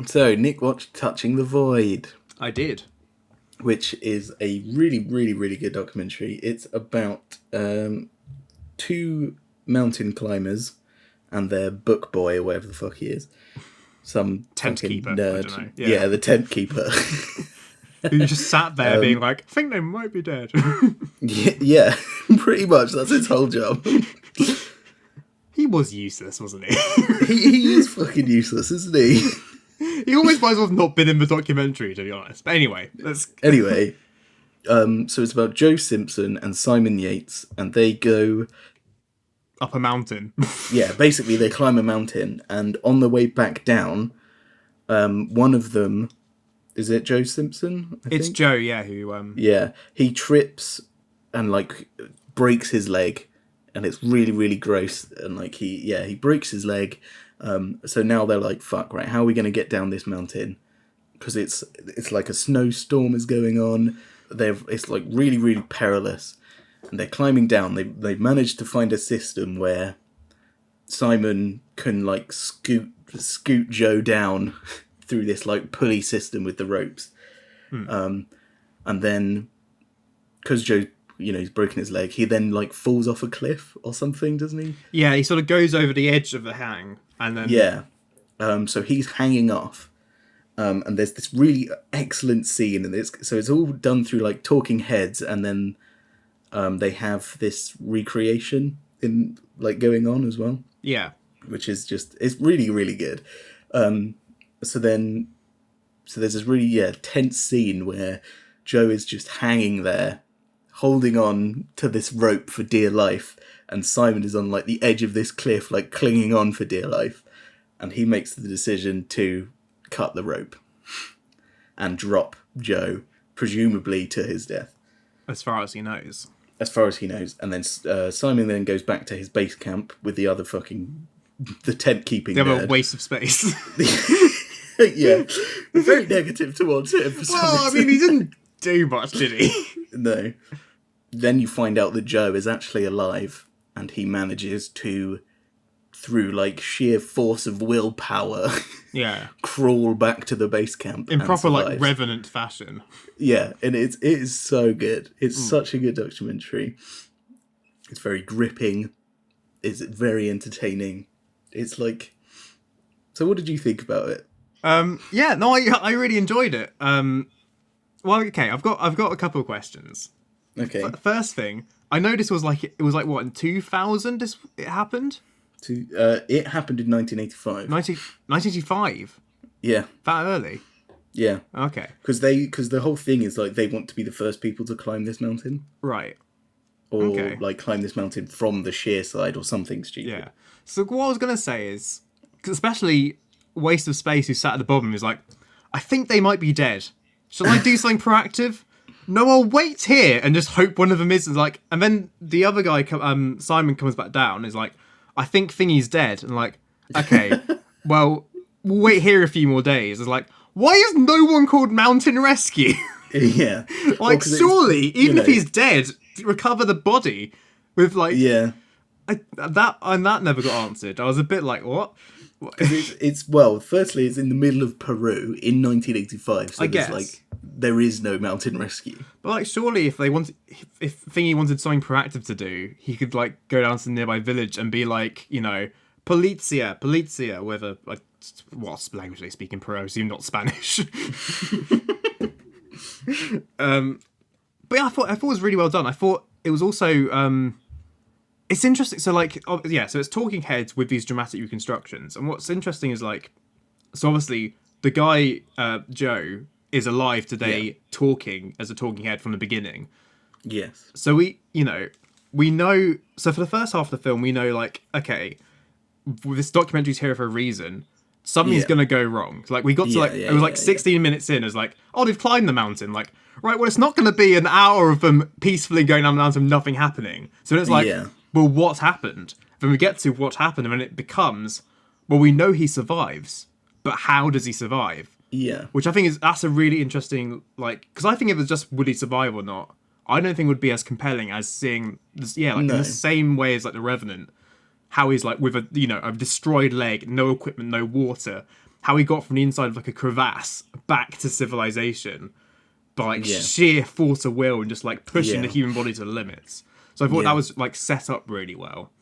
So, Nick watched Touching the Void, I did. which is a really, really, really good documentary. It's about two mountain climbers and their book boy, or whatever the fuck he is. Some Tent fucking keeper, I nerd. don't know. Yeah, the tent keeper. Who just sat there being like, I think they might be dead. Yeah, pretty much. That's his whole job. He was useless, wasn't he? He is fucking useless, isn't he? He almost might as well have not been in the documentary, to be honest. But anyway, let's... Anyway, so it's about Joe Simpson and Simon Yates, and they go... Up a mountain. Yeah, basically they climb a mountain, and on the way back down, one of them... Is it Joe Simpson? It's Joe, yeah, who... Yeah, he trips and, like, breaks his leg, and it's really, really gross, and, like, he breaks his leg, so now they're like, fuck, right, how are we going to get down this mountain? Because it's like a snowstorm is going on, it's, like, really, really perilous, and they're climbing down. They've managed to find a system where Simon can, like, scoot Joe down through this, like, pulley system with the ropes. And then, because Joe, he's broken his leg, he then, like, falls off a cliff or something, doesn't he? Yeah, he sort of goes over the edge of the hang, and then... Yeah. So he's hanging off. And there's this really excellent scene, and so it's all done through, like, talking heads, and then they have this recreation in, like, going on as well. Yeah. Which is just, it's really, really good. So there's this really, tense scene where Joe is just hanging there, holding on to this rope for dear life, and Simon is on, like, the edge of this cliff, like, clinging on for dear life, and he makes the decision to cut the rope and drop Joe, presumably to his death. As far as he knows. As far as he knows. And then Simon then goes back to his base camp with the other the tent keeping nerd. They have a waste of space. Yeah, very negative towards him for some reason. I mean, he didn't do much, did he? No. Then you find out that Joe is actually alive, and he manages to, through, like, sheer force of willpower, yeah, crawl back to the base camp in proper, survives. like, Revenant fashion. Yeah, and it is so good. It's such a good documentary. It's very gripping. It's very entertaining. It's like... So what did you think about it? Yeah, no, I really enjoyed it. Well, okay, I've got a couple of questions. Okay. First thing, I know it was like what, in 2000 it happened? It happened in 1985. 1985? Yeah. That early? Yeah. Okay. Because the whole thing is, like, they want to be the first people to climb this mountain. Right. Or, okay. like, climb this mountain from the sheer side or something stupid. Yeah. So what I was going to say is, 'cause especially Waste of Space, who sat at the bottom, is like, I think they might be dead. Shall I do something proactive? No, I'll wait here and just hope one of them is, like... And then the other guy, Simon, comes back down, is like, I think Thingy's dead. And like, okay, well, we'll wait here a few more days. It's like, why is no one called Mountain Rescue? Yeah. Like, surely, even if he's dead, recover the body with, like... Yeah. That never got answered. I was a bit like, what? It's well, firstly, it's in the middle of Peru in 1985, so I there's guess. like there is no mountain rescue. But like, surely if Thingy wanted something proactive to do, he could like go down to the nearby village and be like, Polizia, with a like, what language they speak in Peru? I assume not Spanish. But yeah, I thought it was really well done. I thought it was also it's interesting. So like, so it's talking heads with these dramatic reconstructions. And what's interesting is like, so obviously the guy, Joe, is alive today talking as a talking head from the beginning. Yes. So we know, so for the first half of the film, we know like, okay, this documentary's here for a reason. Something's going to go wrong. Like we got to it was like 16 minutes in, it's like, oh, they've climbed the mountain. Like, right, well, it's not going to be an hour of them peacefully going down the mountain, nothing happening. So it's like, well, what's happened? Then we get to what happened, and then it becomes, well, we know he survives, but how does he survive? Yeah. Which I think that's a really interesting, like, because I think if it was just would he survive or not, I don't think it would be as compelling as seeing this, in the same way as like the Revenant, how he's like with a destroyed leg, no equipment, no water, how he got from the inside of like a crevasse back to civilization by like Yeah. sheer force of will and just like pushing the Yeah. human body to the limits. So I thought that Yeah. was like set up really well.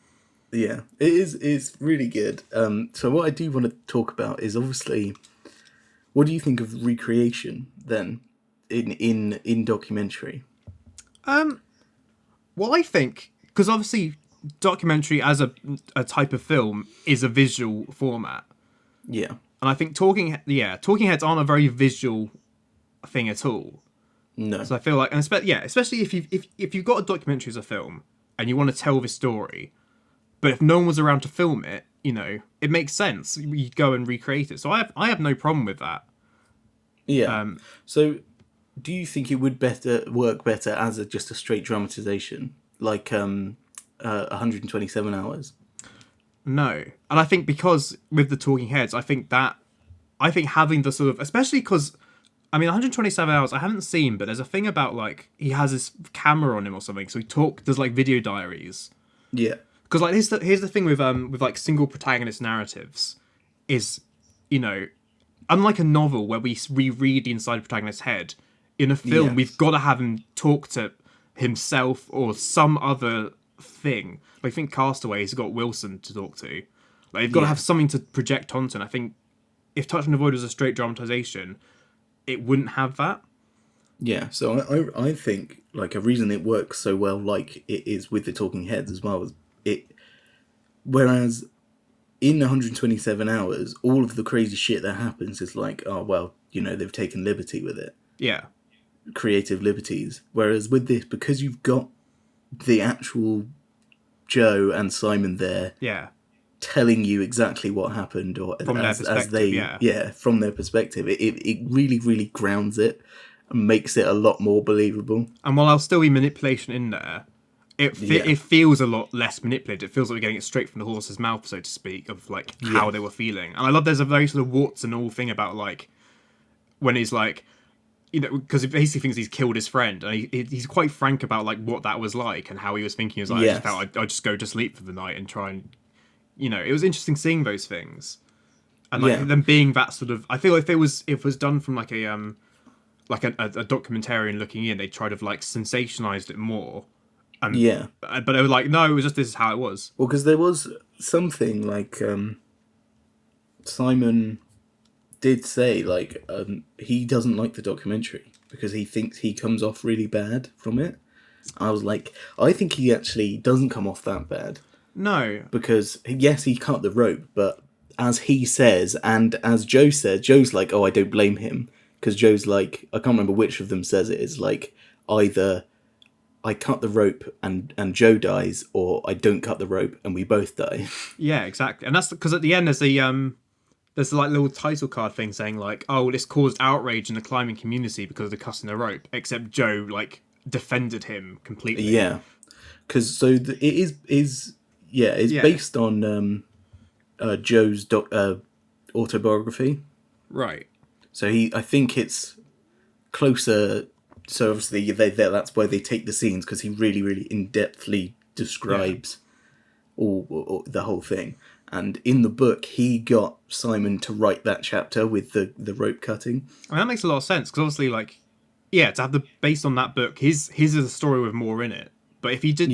Yeah. It is. It's really good. So what I do want to talk about is obviously, what do you think of recreation then in documentary? Well, I think because obviously documentary as a type of film is a visual format, Yeah. and I think talking heads aren't a very visual thing at all. No. So I feel like, and especially if you've got a documentary as a film and you want to tell this story, but if no one was around to film it, it makes sense. You go and recreate it. So I have no problem with that. Yeah. So, do you think it would work better as just a straight dramatization, like 127 hours? No, and I think because with the talking heads, I think having the sort of, especially because, I mean, 127 hours I haven't seen, but there's a thing about like he has his camera on him or something, so does like video diaries. Yeah. Because like here's the thing with like single protagonist narratives, is, unlike a novel where we reread the inside protagonist's head, in a film Yes. we've got to have him talk to himself or some other thing. Like, I think Castaway has got Wilson to talk to. Like, you've got to have something to project onto. And I think if Touch and Avoid was a straight dramatization, it wouldn't have that. Yeah. So I think like a reason it works so well, like it is with the talking heads as well, is it. Whereas in 127 hours, all of the crazy shit that happens is like, oh well, they've taken liberty with it. Yeah. Creative liberties. Whereas with this, because you've got the actual Joe and Simon there Yeah. telling you exactly what happened, or From their perspective, yeah. from their perspective, it really, really grounds it and makes it a lot more believable. And while there'll still be manipulation in there, it feels a lot less manipulated. It feels like we're getting it straight from the horse's mouth, so to speak, of like how they were feeling. And I love there's a very sort of warts and all thing about like when he's like, because he basically thinks he's killed his friend, and he's quite frank about like what that was like and how he was thinking. He was like, I just felt I'd just go to sleep for the night and try and, it was interesting seeing those things, and like them being that sort of. I feel like if it was done from like a documentarian looking in, they tried to like sensationalized it more. But they were like, no, it was just this is how it was. Well, because there was something like Simon did say like he doesn't like the documentary because he thinks he comes off really bad from it. I was like, I think he actually doesn't come off that bad. No, because yes, he cut the rope, but as he says, and as Joe said, Joe's like, oh, I don't blame him, because Joe's like, I can't remember which of them says it. It's like either I cut the rope and Joe dies, or I don't cut the rope and we both die. Yeah, exactly, and that's because at the end there's the like little title card thing saying like, oh, this caused outrage in the climbing community because of the cutting the rope, except Joe like defended him completely. Yeah, because it is based on Joe's autobiography. Right. So I think it's closer. So obviously that's why they take the scenes, because he really, really in-depthly describes all the whole thing. And in the book, he got Simon to write that chapter with the rope cutting. I mean, that makes a lot of sense, because obviously, like, to have based on that book, his is a story with more in it. But if he did,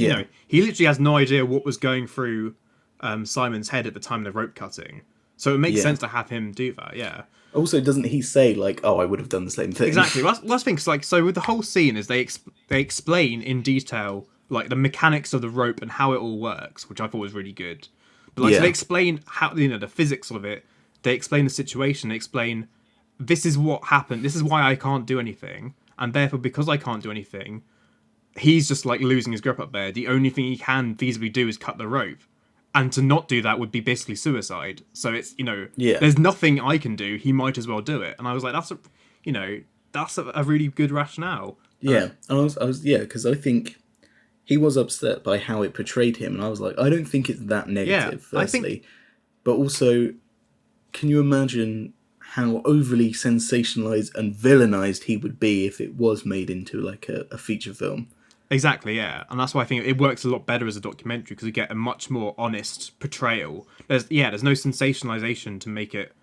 he literally has no idea what was going through Simon's head at the time of the rope cutting. So it makes sense to have him do that, yeah. Also, doesn't he say, like, oh, I would have done the same thing? Exactly. Well, that's the thing, 'cause, like, so with the whole scene is they explain in detail, like, the mechanics of the rope and how it all works, which I thought was really good. But, like, so they explain how, the physics of it, they explain the situation, they explain, this is what happened, this is why I can't do anything, and therefore, because I can't do anything, he's just, like, losing his grip up there. The only thing he can feasibly do is cut the rope. And to not do that would be basically suicide. So it's, there's nothing I can do. He might as well do it. And I was like, that's a really good rationale. Yeah. I was because I think he was upset by how it portrayed him. And I was like, I don't think it's that negative, firstly. But also, can you imagine how overly sensationalized and villainized he would be if it was made into like a feature film? Exactly, yeah. And that's why I think it works a lot better as a documentary, because you get a much more honest portrayal. There's no sensationalization to make it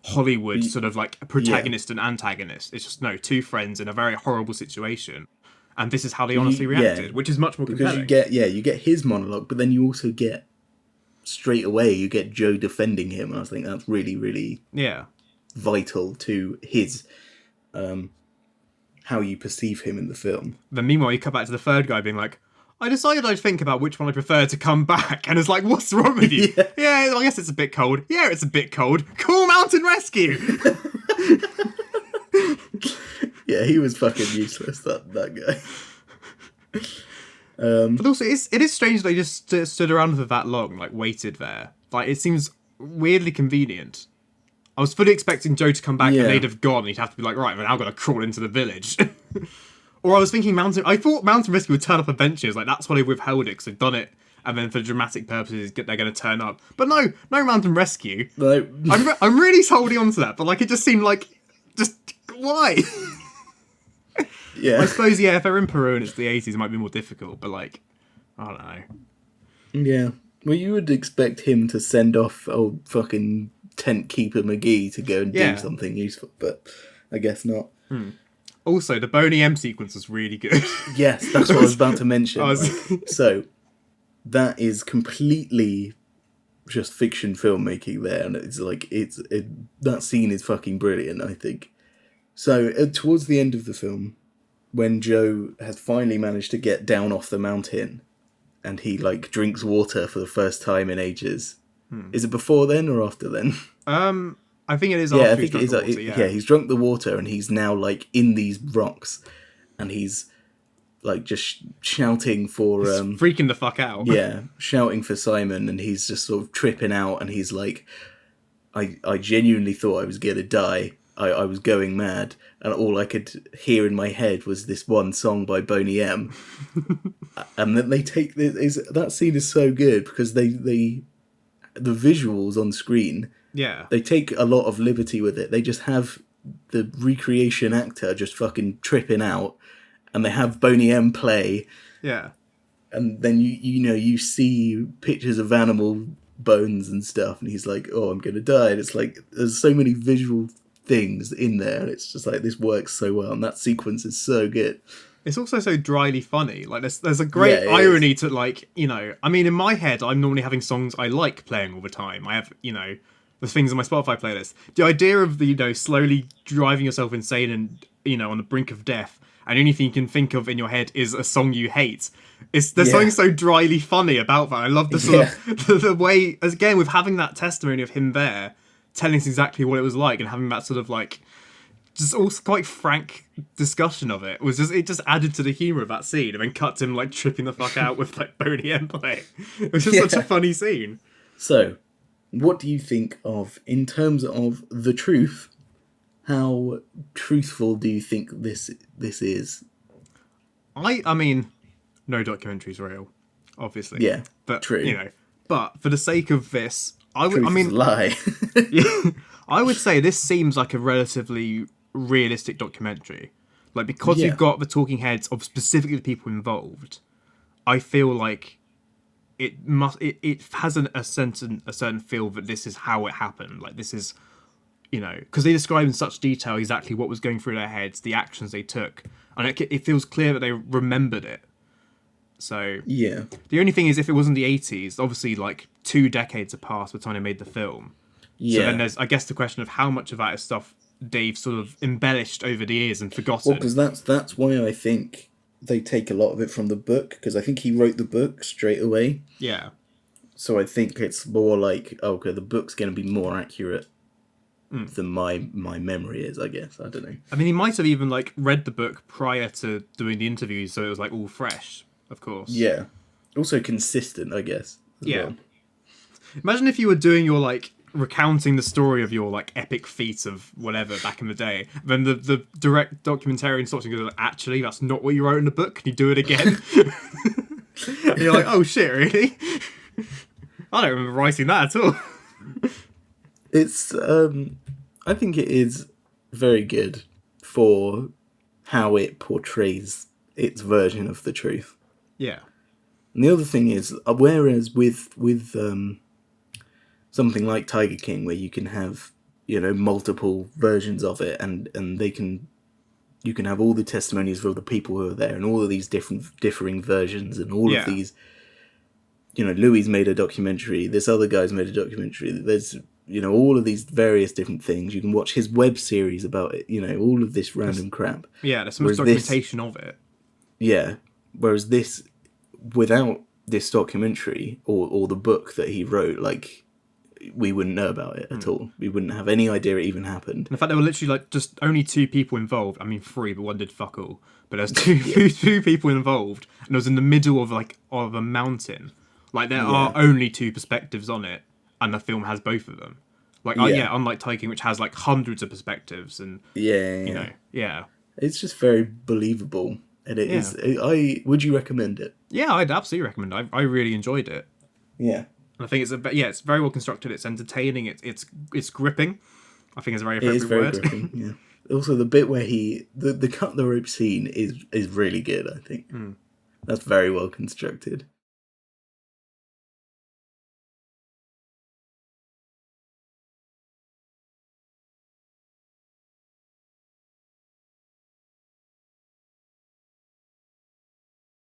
Hollywood sort of like Yeah. protagonist and antagonist. It's just no, two friends in a very horrible situation, and this is how they honestly reacted, which is much more Because compelling. you get his monologue, but then you also get straight away you get Joe defending him, and I think that's really, really vital to his how you perceive him in the film. Then meanwhile, you come back to the third guy being like, I decided I'd think about which one I prefer to come back. And it's like, what's wrong with you? Yeah, I guess it's a bit cold. Yeah, it's a bit cold. Cool mountain rescue. Yeah, he was fucking useless, that guy. But also, it is strange they just stood around for that long, like waited there. Like, it seems weirdly convenient. I was fully expecting Joe to come back and they'd have gone. And he'd have to be like, right, we're now going to crawl into the village. Or I was thinking I thought Mountain Rescue would turn up eventually. Like, that's why they withheld it, because they've done it. And then for dramatic purposes, they're going to turn up. But no Mountain Rescue. No. I'm really holding on to that. But like, it just seemed like, just, why? Yeah. I suppose, if they're in Peru and it's the 80s, it might be more difficult. But like, I don't know. Yeah. Well, you would expect him to send off old fucking tent keeper McGee to go and do something useful, but I guess not. Also, the Boney M sequence was really good. Yes, that's what I was about to mention. So, that is completely just fiction filmmaking there, and it's like that scene is fucking brilliant, I think. So, towards the end of the film, when Joe has finally managed to get down off the mountain, and he like drinks water for the first time in ages. Is it before then or after then? I think it is after he's drunk the water, yeah, he's drunk the water and he's now like in these rocks and he's like just shouting for freaking the fuck out. Yeah, shouting for Simon, and he's just sort of tripping out, and he's like, I genuinely thought I was gonna die. I was going mad, and all I could hear in my head was this one song by Boney M. And then they take that scene is so good because the visuals on screen, they take a lot of liberty with it. They just have the recreation actor just fucking tripping out, and they have Boney M play. Yeah. And then you see pictures of animal bones and stuff, and he's like, oh, I'm gonna die. And it's like there's so many visual things in there, and it's just like this works so well, and that sequence is so good. It's also so dryly funny. Like there's a great irony to, like, I mean, in my head I'm normally having songs I like playing all the time. I have, the things on my Spotify playlist. The idea of the slowly driving yourself insane and on the brink of death, and the only thing you can think of in your head is a song you hate. There's something so dryly funny about that. I love the sort of the way, as again, with having that testimony of him there telling us exactly what it was like, and having that sort of like just also quite frank discussion of it just added to the humour of that scene, and then cut to him like tripping the fuck out with like Boney M play. It was just such a funny scene. So, what do you think of, in terms of the truth, how truthful do you think this is? I mean, no documentary's real, obviously. Yeah, but true. But for the sake of this, I mean, lie. I would say this seems like a relatively realistic documentary. Like, because you've got the talking heads of specifically the people involved, I feel like it has a certain feel that this is how it happened. Like, this is, because they describe in such detail exactly what was going through their heads, the actions they took, and it feels clear that they remembered it. So the only thing is, if it was in the 80s, obviously like 2 decades have passed by the time they made the film. So then there's, I guess, the question of how much of that is stuff they've sort of embellished over the years and forgotten. Well, because that's why I think they take a lot of it from the book, because I think he wrote the book straight away. Yeah. So I think it's more like, okay, the book's going to be more accurate than my memory is, I guess. I don't know. I mean, he might have even like read the book prior to doing the interviews, so it was like all fresh. Of course. Yeah. Also consistent, I guess. Yeah. Well. Imagine if you were doing your, like, recounting the story of your, like, epic feat of whatever back in the day. Then the direct documentarian stops and goes, actually, that's not what you wrote in the book. Can you do it again? And you're like, oh shit, really? I don't remember writing that at all. It's, I think it is very good for how it portrays its version of the truth. Yeah. And the other thing is, whereas with something like Tiger King, where you can have multiple versions of it, and you can have all the testimonies of the people who are there, and all of these differing versions, and all of Yeah. these. Louis made a documentary. This other guy's made a documentary. There's all of these various different things. You can watch his web series about it. All of this random crap. Yeah, there's so much documentation of it. Yeah. Whereas this, without this documentary or the book that he wrote, like, we wouldn't know about it at all. We wouldn't have any idea it even happened. In fact, there were literally like just only 2 people involved. I mean, 3, but one did fuck all. But there's two people involved, and it was in the middle of a mountain. Like, there are only 2 perspectives on it, and the film has both of them. Like, unlike Taking, which has like hundreds of perspectives, and it's just very believable, and it is. Would you recommend it? Yeah, I'd absolutely recommend it. I really enjoyed it. Yeah, and I think it's very well constructed. It's entertaining. It's gripping. I think it's a very appropriate it is very word. gripping. Yeah. Also, the bit where the cut the rope scene is really good. I think that's very well constructed.